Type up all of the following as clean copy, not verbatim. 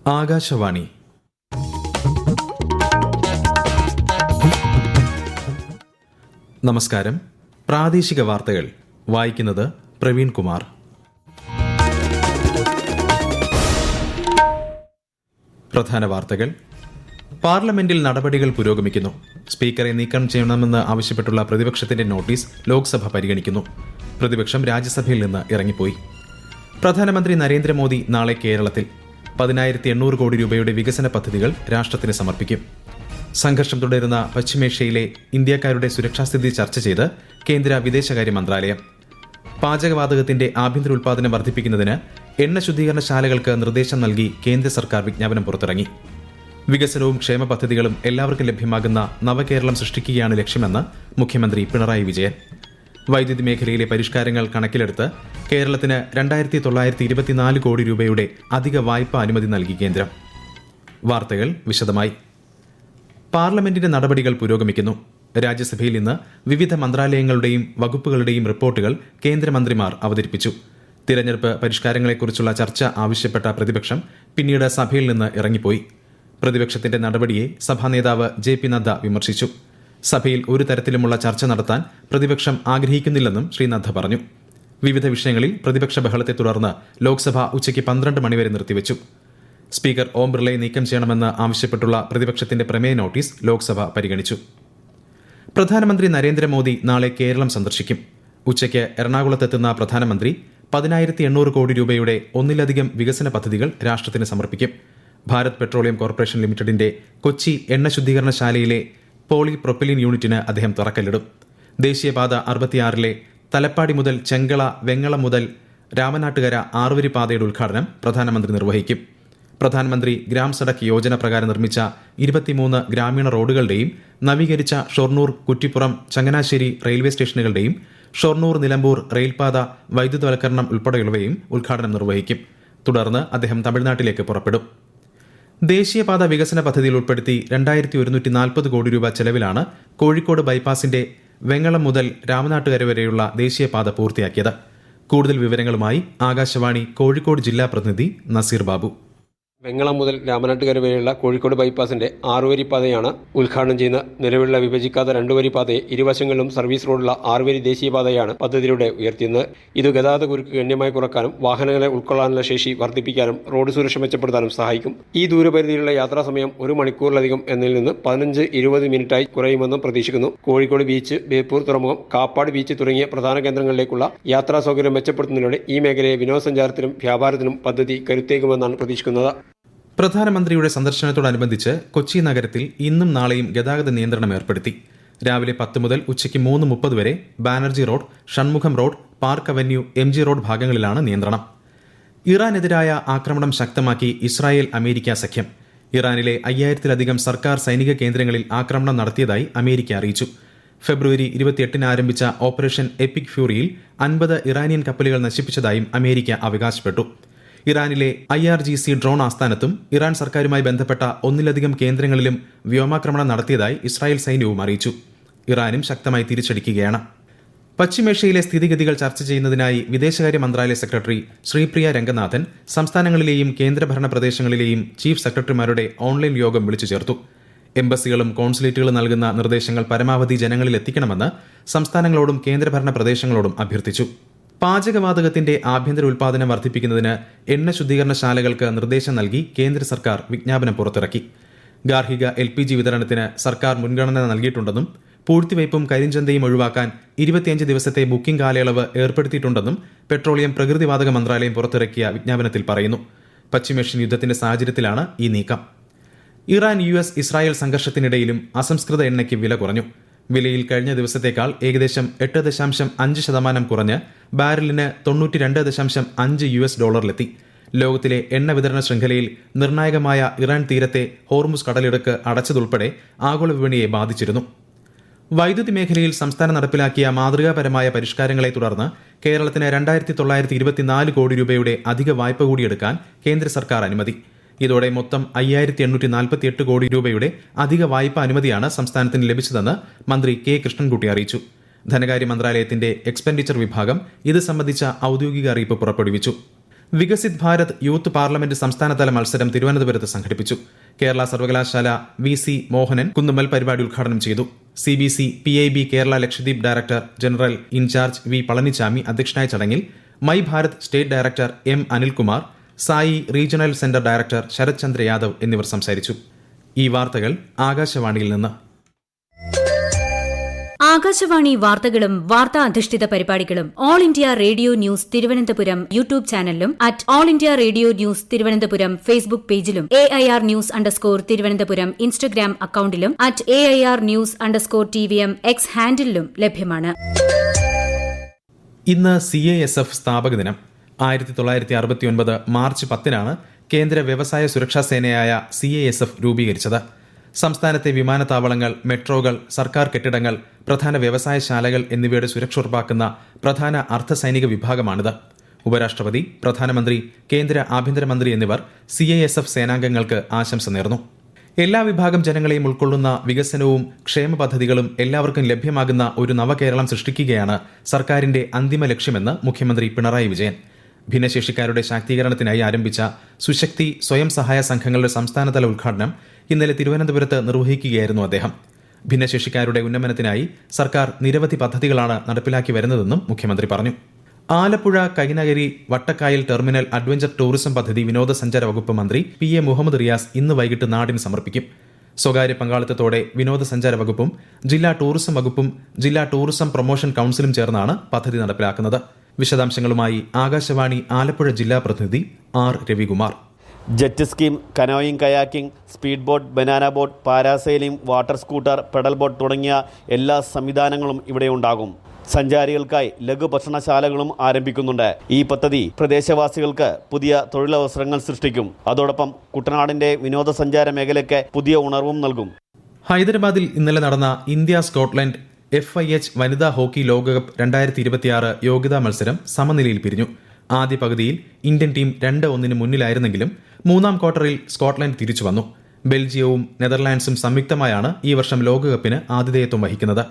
ആകാശവാണി. നമസ്കാരം. പ്രാദേശിക വാർത്തകൾ വായിക്കുന്നത് പ്രവീൺ കുമാർ. പ്രധാന വാർത്തകൾ. പാർലമെന്റിൽ നടപടികൾ പുരോഗമിക്കുന്നു. സ്പീക്കറെ നീക്കം ചെയ്യണമെന്ന് ആവശ്യപ്പെട്ടുള്ള പ്രതിപക്ഷത്തിന്റെ നോട്ടീസ് ലോക്സഭ പരിഗണിക്കുന്നു. പ്രതിപക്ഷം രാജ്യസഭയിൽ നിന്ന് ഇറങ്ങിപ്പോയി. പ്രധാനമന്ത്രി നരേന്ദ്രമോദി നാളെ കേരളത്തിൽ 10,800 കോടി രൂപയുടെ വികസന പദ്ധതികൾ രാഷ്ട്രത്തിന് സമർപ്പിക്കും. സംഘർഷം തുടരുന്ന പശ്ചിമേഷ്യയിലെ ഇന്ത്യക്കാരുടെ സുരക്ഷാസ്ഥിതി ചർച്ച ചെയ്ത് കേന്ദ്ര വിദേശകാര്യ മന്ത്രാലയം. പാചകവാതകത്തിന്റെ ആഭ്യന്തര ഉൽപ്പാദനം വർദ്ധിപ്പിക്കുന്നതിന് എണ്ണ ശുദ്ധീകരണശാലകൾക്ക് നിർദ്ദേശം നൽകി കേന്ദ്ര സർക്കാർ വിജ്ഞാപനം പുറത്തിറങ്ങി. വികസനവും ക്ഷേമ പദ്ധതികളും എല്ലാവർക്കും ലഭ്യമാകുന്ന നവകേരളം സൃഷ്ടിക്കുകയാണ് ലക്ഷ്യമെന്ന് മുഖ്യമന്ത്രി പിണറായി വിജയൻ. വൈദ്യുതി മേഖലയിലെ പരിഷ്കാരങ്ങൾ കണക്കിലെടുത്ത് കേരളത്തിന് 2,924 കോടി രൂപയുടെ അധിക വായ്പാ അനുമതി നൽകി കേന്ദ്രം. വാർത്തകൾ വിശദമായി. പാർലമെന്റിന്റെ നടപടികൾ പുരോഗമിക്കുന്നു. രാജ്യസഭയിൽ ഇന്ന് വിവിധ മന്ത്രാലയങ്ങളുടെയും വകുപ്പുകളുടെയും റിപ്പോർട്ടുകൾ കേന്ദ്രമന്ത്രിമാർ അവതരിപ്പിച്ചു. തിരഞ്ഞെടുപ്പ് പരിഷ്കാരങ്ങളെക്കുറിച്ചുള്ള ചർച്ച ആവശ്യപ്പെട്ട പ്രതിപക്ഷം പിന്നീട് സഭയിൽ നിന്ന് ഇറങ്ങിപ്പോയി. പ്രതിപക്ഷത്തിന്റെ നടപടിയെ സഭാ നേതാവ് JP നദ്ദ വിമർശിച്ചു. സഭയിൽ ഒരു തരത്തിലുമുള്ള ചർച്ച നടത്താൻ പ്രതിപക്ഷം ആഗ്രഹിക്കുന്നില്ലെന്നും ശ്രീ നദ്ദ പറഞ്ഞു. വിവിധ വിഷയങ്ങളിൽ പ്രതിപക്ഷ ബഹളത്തെ തുടർന്ന് ലോക്സഭ ഉച്ചയ്ക്ക് 12 മണിവരെ നിർത്തിവച്ചു. സ്പീക്കർ ഓം ബിർളയെ നീക്കം ചെയ്യണമെന്ന് ആവശ്യപ്പെട്ടുള്ള പ്രതിപക്ഷത്തിന്റെ പ്രമേയ നോട്ടീസ് ലോക്സഭ പരിഗണിച്ചു. പ്രധാനമന്ത്രി നരേന്ദ്രമോദി നാളെ കേരളം സന്ദർശിക്കും. ഉച്ചയ്ക്ക് എറണാകുളത്തെത്തുന്ന പ്രധാനമന്ത്രി 10,800 കോടി രൂപയുടെ ഒന്നിലധികം വികസന പദ്ധതികൾ രാഷ്ട്രത്തിന് സമർപ്പിക്കും. ഭാരത് പെട്രോളിയം കോർപ്പറേഷൻ ലിമിറ്റഡിന്റെ കൊച്ചി എണ്ണ ശുദ്ധീകരണശാലയിലെ പോളി പ്രൊപ്പലിൻ യൂണിറ്റിന് അദ്ദേഹം തറക്കല്ലിടും. ദേശീയപാത 66 തലപ്പാടി മുതൽ ചെങ്കള, വെങ്ങളം മുതൽ രാമനാട്ടുകര 6 വരി പാതയുടെ ഉദ്ഘാടനം പ്രധാനമന്ത്രി നിർവഹിക്കും. പ്രധാനമന്ത്രി ഗ്രാം സഡക് യോജന പ്രകാരം നിർമ്മിച്ച 23 ഗ്രാമീണ റോഡുകളുടെയും നവീകരിച്ച ഷൊർണൂർ, കുറ്റിപ്പുറം, ചങ്ങനാശ്ശേരി റെയിൽവേ സ്റ്റേഷനുകളുടെയും ഷൊർണൂർ നിലമ്പൂർ റെയിൽപാത വൈദ്യുതവൽക്കരണം ഉൾപ്പെടെയുള്ളവയും ഉദ്ഘാടനം നിർവഹിക്കും. തുടർന്ന് അദ്ദേഹം തമിഴ്നാട്ടിലേക്ക് പുറപ്പെടും. ദേശീയപാത വികസന പദ്ധതിയിൽ ഉൾപ്പെടുത്തി 2,140 കോടി രൂപ ചെലവിലാണ് കോഴിക്കോട് ബൈപ്പാസിന്റെ വെങ്ങളം മുതൽ രാമനാട്ടുകര വരെയുള്ള ദേശീയപാത പൂർത്തിയാക്കിയത്. കൂടുതൽ വിവരങ്ങളുമായി ആകാശവാണി കോഴിക്കോട് ജില്ലാ പ്രതിനിധി നസീർ ബാബു. വെങ്ങളം മുതൽ രാമനാട്ടുകര വരെയുള്ള കോഴിക്കോട് ബൈപ്പാസിന്റെ 6 വരി പാതയാണ് ഉദ്ഘാടനം ചെയ്യുന്ന. നിലവിലുള്ള വിഭജിക്കാത്ത 2 വരി പാതയെ ഇരുവശങ്ങളിലും സർവീസ് റോഡുള്ള 6 വരി ദേശീയപാതയാണ് പദ്ധതിയിലൂടെ ഉയർത്തിയത്. ഇത് ഗതാഗത കുരുക്ക് ഗണ്യമായി കുറക്കാനും വാഹനങ്ങളെ ഉൾക്കൊള്ളാനുള്ള ശേഷി വർദ്ധിപ്പിക്കാനും റോഡ് സുരക്ഷ മെച്ചപ്പെടുത്താനും സഹായിക്കും. ഈ ദൂരപരിധിയിലുള്ള യാത്രാസമയം 1 മണിക്കൂറിലധികം എന്നതിൽ നിന്ന് 15-20 മിനിറ്റായി കുറയുമെന്നും പ്രതീക്ഷിക്കുന്നു. കോഴിക്കോട് ബീച്ച്, ബേപ്പൂർ തുറമുഖം, കാപ്പാട് ബീച്ച് തുടങ്ങിയ പ്രധാന കേന്ദ്രങ്ങളിലേക്കുള്ള യാത്രാ സൗകര്യം മെച്ചപ്പെടുത്തുന്നതിലൂടെ ഈ മേഖലയെ വിനോദസഞ്ചാരത്തിനും വ്യാപാരത്തിനും പദ്ധതി കരുത്തേകുമെന്നാണ് പ്രതീക്ഷിക്കുന്നത്. പ്രധാനമന്ത്രിയുടെ സന്ദർശനത്തോടനുബന്ധിച്ച് കൊച്ചി നഗരത്തിൽ ഇന്നും നാളെയും ഗതാഗത നിയന്ത്രണം ഏർപ്പെടുത്തി. രാവിലെ 10 മുതൽ ഉച്ചയ്ക്ക് 3:30 വരെ Banerjee Road, Shanmugham Road, Park Avenue, MG Road ഭാഗങ്ങളിലാണ് നിയന്ത്രണം. ഇറാനെതിരായ ആക്രമണം ശക്തമാക്കി ഇസ്രായേൽ അമേരിക്ക സഖ്യം. ഇറാനിലെ 5000-ലധികം സർക്കാർ സൈനിക കേന്ദ്രങ്ങളിൽ ആക്രമണം നടത്തിയതായി അമേരിക്ക അറിയിച്ചു. ഫെബ്രുവരി 28-ന് ആരംഭിച്ച ഓപ്പറേഷൻ എപ്പിക് ഫ്യൂറിയിൽ 50 ഇറാനിയൻ കപ്പലുകൾ നശിപ്പിച്ചതായും അമേരിക്ക അവകാശപ്പെട്ടു. ഇറാനിലെ IRGC ഡ്രോൺ ആസ്ഥാനത്തും ഇറാൻ സർക്കാരുമായി ബന്ധപ്പെട്ട 1-ലധികം കേന്ദ്രങ്ങളിലും വ്യോമാക്രമണം നടത്തിയതായി ഇസ്രായേൽ സൈന്യവും അറിയിച്ചു. ഇറാനും ശക്തമായി തിരിച്ചടിക്കുകയാണ്. പശ്ചിമേഷ്യയിലെ സ്ഥിതിഗതികൾ ചർച്ച ചെയ്യുന്നതിനായി വിദേശകാര്യ മന്ത്രാലയ സെക്രട്ടറി ശ്രീപ്രിയ രംഗനാഥൻ സംസ്ഥാനങ്ങളിലെയും കേന്ദ്രഭരണ പ്രദേശങ്ങളിലെയും ചീഫ് സെക്രട്ടറിമാരുടെ ഓൺലൈൻ യോഗം വിളിച്ചു ചേർത്തു. എംബസികളും കോൺസുലേറ്റുകളും നൽകുന്ന നിർദ്ദേശങ്ങൾ പരമാവധി ജനങ്ങളിൽ എത്തിക്കണമെന്ന് സംസ്ഥാനങ്ങളോടും കേന്ദ്രഭരണ പ്രദേശങ്ങളോടും അഭ്യർത്ഥിച്ചു. പാചകവാതകത്തിന്റെ ആഭ്യന്തര ഉൽപ്പാദനം വർദ്ധിപ്പിക്കുന്നതിന് എണ്ണ ശുദ്ധീകരണശാലകൾക്ക് നിർദ്ദേശം നൽകി കേന്ദ്ര സർക്കാർ വിജ്ഞാപനം പുറത്തിറക്കി. ഗാർഹിക LPG വിതരണത്തിന് സർക്കാർ മുൻഗണന നൽകിയിട്ടുണ്ടെന്നും പൂഴ്ത്തിവയ്പും കരിഞ്ചന്തയും ഒഴിവാക്കാൻ 25 ദിവസത്തെ ബുക്കിംഗ് കാലയളവ് ഏർപ്പെടുത്തിയിട്ടുണ്ടെന്നും പെട്രോളിയം പ്രകൃതിവാതക മന്ത്രാലയം പുറത്തിറക്കിയ വിജ്ഞാപനത്തിൽ പറയുന്നു. പശ്ചിമേഷ്യൻ യുദ്ധത്തിന്റെ സാഹചര്യത്തിലാണ് ഈ നീക്കം. ഇറാൻ US ഇസ്രായേൽ സംഘർഷത്തിനിടയിലും അസംസ്കൃത എണ്ണയ്ക്ക് വില കുറഞ്ഞു. വിലയിൽ കഴിഞ്ഞ ദിവസത്തേക്കാൾ ഏകദേശം 8.5% കുറഞ്ഞ് ബാരലിന് $92.5 ലോകത്തിലെ എണ്ണ വിതരണ ശൃംഖലയിൽ നിർണായകമായ ഇറാൻ തീരത്തെ ഹോർമുസ് കടലിടുക്ക് അടച്ചതുൾപ്പെടെ ആഗോള വിപണിയെ ബാധിച്ചിരുന്നു. വൈദ്യുതി മേഖലയിൽ സംസ്ഥാനം നടപ്പിലാക്കിയ മാതൃകാപരമായ പരിഷ്കാരങ്ങളെ തുടർന്ന് കേരളത്തിന് 2,924 കോടി രൂപയുടെ അധിക വായ്പ കൂടിയെടുക്കാൻ കേന്ദ്ര സർക്കാർ അനുമതി. ഇതോടെ മൊത്തം 5,848 കോടി രൂപയുടെ അധിക വായ്പാ അനുമതിയാണ് സംസ്ഥാനത്തിന് ലഭിച്ചതെന്ന് മന്ത്രി K. കൃഷ്ണൻകുട്ടി അറിയിച്ചു. ധനകാര്യ മന്ത്രാലയത്തിന്റെ എക്സ്പെൻഡിച്ചർ വിഭാഗം ഇത് സംബന്ധിച്ച ഔദ്യോഗിക അറിയിപ്പ് പുറപ്പെടുവിച്ചു. വികസിത് ഭാരത് യൂത്ത് പാർലമെന്റ് സംസ്ഥാനതല മത്സരം തിരുവനന്തപുരത്ത് സംഘടിപ്പിച്ചു. കേരള സർവകലാശാല VC മോഹനൻ കുന്നുമ്മൽ പരിപാടി ഉദ്ഘാടനം ചെയ്തു. CBC PIB Kerala Lakshadweep director general in-charge V Palanichami അധ്യക്ഷനായ ചടങ്ങിൽ my Bharat state director M Anilkumar, SAI regional centre director Sharath Chandra Yadav എന്നിവർ സംസാരിച്ചു. ഈ വാർത്തകൾ ആകാശവാണിയിൽ നിന്ന്. ആകാശവാണി വാർത്തകളും വാർത്താ അധിഷ്ഠിത പരിപാടികളും all India radio news Thiruvananthapuram YouTube ചാനലിലും @all India radio news Thiruvananthapuram Facebook പേജിലും AIR ന്യൂസ് _ ഇൻസ്റ്റഗ്രാം അക്കൌണ്ടിലും @AIR ന്യൂസ് _ X ഹാൻഡിലും ലഭ്യമാണ്. ഇന്ന് CASF സ്ഥാപക ദിനം. 1969 മാർച്ച് 10-നാണ് കേന്ദ്ര വ്യവസായ സുരക്ഷാ സേനയായ CASF രൂപീകരിച്ചത്. സംസ്ഥാനത്തെ വിമാനത്താവളങ്ങൾ, മെട്രോകൾ, സർക്കാർ കെട്ടിടങ്ങൾ, പ്രധാന വ്യവസായശാലകൾ എന്നിവയുടെ സുരക്ഷ ഉറപ്പാക്കുന്ന പ്രധാന അർദ്ധസൈനിക വിഭാഗമാണിത്. ഉപരാഷ്ട്രപതി, പ്രധാനമന്ത്രി, കേന്ദ്ര ആഭ്യന്തരമന്ത്രി എന്നിവർ CASF സേനാംഗങ്ങൾക്ക് ആശംസ നേർന്നു. എല്ലാ വിഭാഗം ജനങ്ങളെയും ഉൾക്കൊള്ളുന്ന വികസനവും ക്ഷേമ പദ്ധതികളും എല്ലാവർക്കും ലഭ്യമാകുന്ന ഒരു നവകേരളം സൃഷ്ടിക്കുകയാണ് സർക്കാരിന്റെ അന്തിമ ലക്ഷ്യമെന്ന് മുഖ്യമന്ത്രി പിണറായി വിജയൻ. ഭിന്നശേഷിക്കാരുടെ ശാക്തീകരണത്തിനായി ആരംഭിച്ച സുശക്തി സ്വയം സഹായ സംഘങ്ങളുടെ സംസ്ഥാനതല ഉദ്ഘാടനം ഇന്നലെ തിരുവനന്തപുരത്ത് നിർവഹിക്കുകയായിരുന്നു അദ്ദേഹം. ഭിന്നശേഷിക്കാരുടെ ഉന്നമനത്തിനായി സർക്കാർ നിരവധി പദ്ധതികളാണ് നടപ്പിലാക്കി വരുന്നതെന്നും മുഖ്യമന്ത്രി പറഞ്ഞു. Alappuzha Kainakari Vattakayal terminal adventure tourism പദ്ധതി വിനോദസഞ്ചാര വകുപ്പ് മന്ത്രി PA മുഹമ്മദ് റിയാസ് ഇന്ന് വൈകിട്ട് നാടിന് സമർപ്പിക്കും. സ്വകാര്യ പങ്കാളിത്തത്തോടെ വിനോദസഞ്ചാര വകുപ്പും ജില്ലാ ടൂറിസം വകുപ്പും ജില്ലാ ടൂറിസം പ്രൊമോഷൻ കൌൺസിലും ചേർന്നാണ് പദ്ധതി നടപ്പിലാക്കുന്നത്. വിശദാംശങ്ങളുമായി ആകാശവാണി ആലപ്പുഴ ജില്ലാ പ്രതിനിധി R Ravikumar. Jet scheme, canoeing, kayaking, speed boat, banana boat, parasailing, water scooter, pedal boat തുടങ്ങിയ എല്ലാ സംവിധാനങ്ങളും ഇവിടെ ഉണ്ടാകും. സഞ്ചാരികൾക്കായി ലഘു ഭക്ഷണശാലകളും ആരംഭിക്കുന്നുണ്ട്. ഈ പദ്ധതി പ്രദേശവാസികൾക്ക് പുതിയ തൊഴിലവസരങ്ങൾ സൃഷ്ടിക്കും. അതോടൊപ്പം കുട്ടനാടിന്റെ വിനോദസഞ്ചാര മേഖലയ്ക്ക് പുതിയ ഉണർവും നൽകും. ഹൈദരാബാദിൽ ഇന്നലെ നടന്ന ഇന്ത്യ സ്കോട്ട്ലൻഡ് FIH വനിതാ ഹോക്കി ലോകകപ്പ് 2026 യോഗ്യതാ മത്സരം സമനിലയിൽ പിരിഞ്ഞു. ആദ്യ പകുതിയിൽ ഇന്ത്യൻ ടീം 2-1 മുന്നിലായിരുന്നെങ്കിലും മൂന്നാം ക്വാർട്ടറിൽ സ്കോട്ട്ലൻഡ് തിരിച്ചു വന്നു. ബെൽജിയവും നെതർലാൻഡ്സും സംയുക്തമായാണ് ഈ വർഷം ലോകകപ്പിന് ആതിഥേയത്വം വഹിക്കുന്നത്.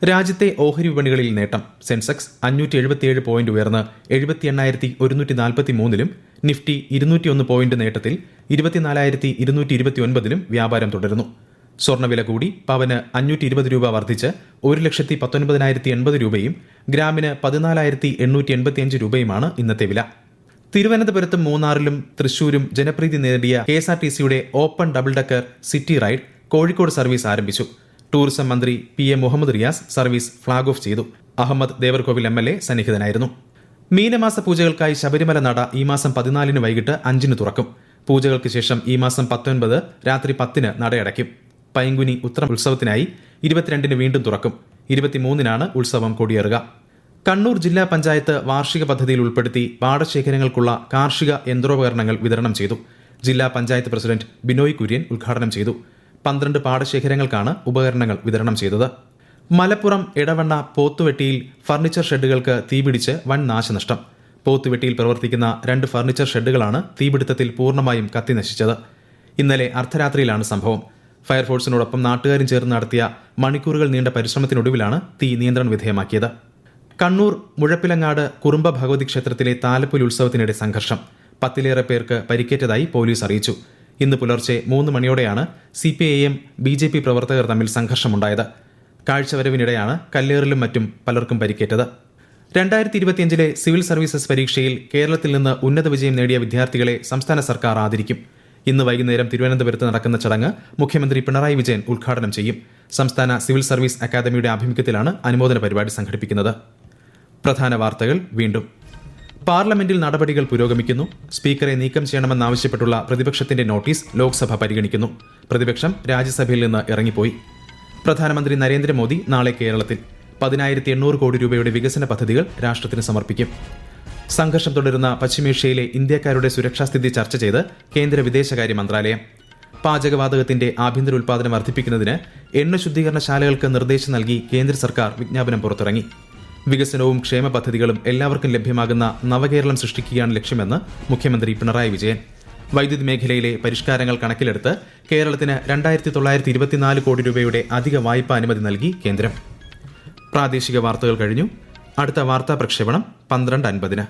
രാജ്യത്തെ ഓഹരി വിപണികളിൽ നേട്ടം. സെൻസെക്സ് 577 പോയിന്റ് ഉയർന്ന് 78,143-ലും നിഫ്റ്റി 201 പോയിന്റ് നേട്ടത്തിൽ 24,229-ലും വ്യാപാരം തുടരുന്നു. സ്വർണ്ണവില കൂടി. പവന് 520 രൂപ വർദ്ധിച്ച് 1,19,080 രൂപയും ഗ്രാമിന് 14,885 രൂപയുമാണ് ഇന്നത്തെ വില. തിരുവനന്തപുരത്തും മൂന്നാറിലും തൃശൂരും ജനപ്രീതി നേടിയ KSRTCയുടെ open double decker city ride Kozhikode service ആരംഭിച്ചു. ടൂറിസം മന്ത്രി PA Muhammad Riyas service flag off ചെയ്തു. അഹമ്മദ് ദേവർകോവിൽ MLA സന്നിഹിതനായിരുന്നു. മീനമാസ പൂജകൾക്കായി ശബരിമല നട ഈ മാസം 14-ന് വൈകിട്ട് 5-ന് തുറക്കും. പൂജകൾക്ക് ശേഷം ഈ മാസം 19 രാത്രി 10-ന് നടയടയ്ക്കും. പൈങ്കുനി ഉത്രം ഉത്സവത്തിനായി 22-ന് വീണ്ടും തുറക്കും. 23-നാണ് ഉത്സവം കൊടിയേറുക. കണ്ണൂർ ജില്ലാ പഞ്ചായത്ത് വാർഷിക പദ്ധതിയിൽ ഉൾപ്പെടുത്തി പാടശേഖരങ്ങൾക്കുള്ള കാർഷിക യന്ത്രോപകരണങ്ങൾ വിതരണം ചെയ്തു. ജില്ലാ പഞ്ചായത്ത് പ്രസിഡന്റ് ബിനോയ് കുര്യൻ ഉദ്ഘാടനം ചെയ്തു. 12 പാടശേഖരങ്ങൾക്കാണ് ഉപകരണങ്ങൾ വിതരണം ചെയ്തത്. മലപ്പുറം എടവണ്ണ പോത്തുവെട്ടിയിൽ ഫർണിച്ചർ ഷെഡുകൾക്ക് തീപിടിച്ച് വൻ നാശനഷ്ടം. പോത്തുവെട്ടിയിൽ പ്രവർത്തിക്കുന്ന 2 ഫർണിച്ചർ ഷെഡുകളാണ് തീപിടുത്തത്തിൽ പൂർണ്ണമായും കത്തിനശിച്ചത്. ഇന്നലെ അർദ്ധരാത്രിയിലാണ് സംഭവം. ഫയർഫോഴ്സിനോടൊപ്പം നാട്ടുകാരും ചേർന്ന് നടത്തിയ മണിക്കൂറുകൾ നീണ്ട പരിശ്രമത്തിനൊടുവിലാണ് തീ നിയന്ത്രണ വിധേയമാക്കിയത്. കണ്ണൂർ മുഴപ്പിലങ്ങാട് കുറുമ്പ ഭഗവതി ക്ഷേത്രത്തിലെ താലപ്പൊലി ഉത്സവത്തിനിടെ സംഘർഷം. 10-ലേറെ പേർക്ക് പരിക്കേറ്റതായി പോലീസ് അറിയിച്ചു. ഇന്ന് പുലർച്ചെ 3 മണിയോടെയാണ് CPIM BJP പ്രവർത്തകർ തമ്മിൽ സംഘർഷമുണ്ടായത്. കാഴ്ചവരവിനിടെയാണ് കല്ലേറിലും മറ്റും പലർക്കും പരിക്കേറ്റത്. 2025-ലെ സിവിൽ സർവീസസ് പരീക്ഷയിൽ കേരളത്തിൽ നിന്ന് ഉന്നത വിജയം നേടിയ വിദ്യാർത്ഥികളെ സംസ്ഥാന സർക്കാർ ആദരിക്കും. ഇന്ന് വൈകുന്നേരം തിരുവനന്തപുരത്ത് നടക്കുന്ന ചടങ്ങ് മുഖ്യമന്ത്രി പിണറായി വിജയൻ ഉദ്ഘാടനം ചെയ്യും. സംസ്ഥാന സിവിൽ സർവീസ് അക്കാദമിയുടെ ആഭിമുഖ്യത്തിലാണ് അനുമോദന പരിപാടി സംഘടിപ്പിക്കുന്നത്. പ്രധാന വാർത്തകൾ വീണ്ടും. പാർലമെന്റിൽ നടപടികൾ പുരോഗമിക്കുന്നു. സ്പീക്കറെ നീക്കം ചെയ്യണമെന്നാവശ്യപ്പെട്ടുള്ള പ്രതിപക്ഷത്തിന്റെ നോട്ടീസ് ലോക്സഭ പരിഗണിക്കുന്നു. പ്രതിപക്ഷം രാജ്യസഭയിൽ നിന്ന് ഇറങ്ങിപ്പോയി. പ്രധാനമന്ത്രി നരേന്ദ്രമോദി നാളെ കേരളത്തിൽ 10,800 കോടി രൂപയുടെ വികസന പദ്ധതികൾ രാഷ്ട്രത്തിന് സമർപ്പിക്കും. സംഘർഷം തുടരുന്ന പശ്ചിമേഷ്യയിലെ ഇന്ത്യക്കാരുടെ സുരക്ഷാസ്ഥിതി ചർച്ച ചെയ്ത് കേന്ദ്ര വിദേശകാര്യ മന്ത്രാലയം. പാചകവാതകത്തിന്റെ ആഭ്യന്തര ഉൽപ്പാദനം വർദ്ധിപ്പിക്കുന്നതിന് എണ്ണ ശുദ്ധീകരണശാലകൾക്ക് നിർദ്ദേശം നൽകി കേന്ദ്ര സർക്കാർ വിജ്ഞാപനം പുറത്തിറങ്ങി. വികസനവും ക്ഷേമ പദ്ധതികളും എല്ലാവർക്കും ലഭ്യമാകുന്ന നവകേരളം സൃഷ്ടിക്കുകയാണ് ലക്ഷ്യമെന്ന് മുഖ്യമന്ത്രി പിണറായി വിജയൻ. വൈദ്യുതി മേഖലയിലെ പരിഷ്കാരങ്ങൾ കണക്കിലെടുത്ത് കേരളത്തിന് 2,924 കോടി രൂപയുടെ അധിക വായ്പാ അനുമതി നൽകി കേന്ദ്രം. പ്രാദേശിക വാർത്തകൾ കഴിഞ്ഞു. അടുത്ത വാർത്താ പ്രക്ഷേപണം 12:50.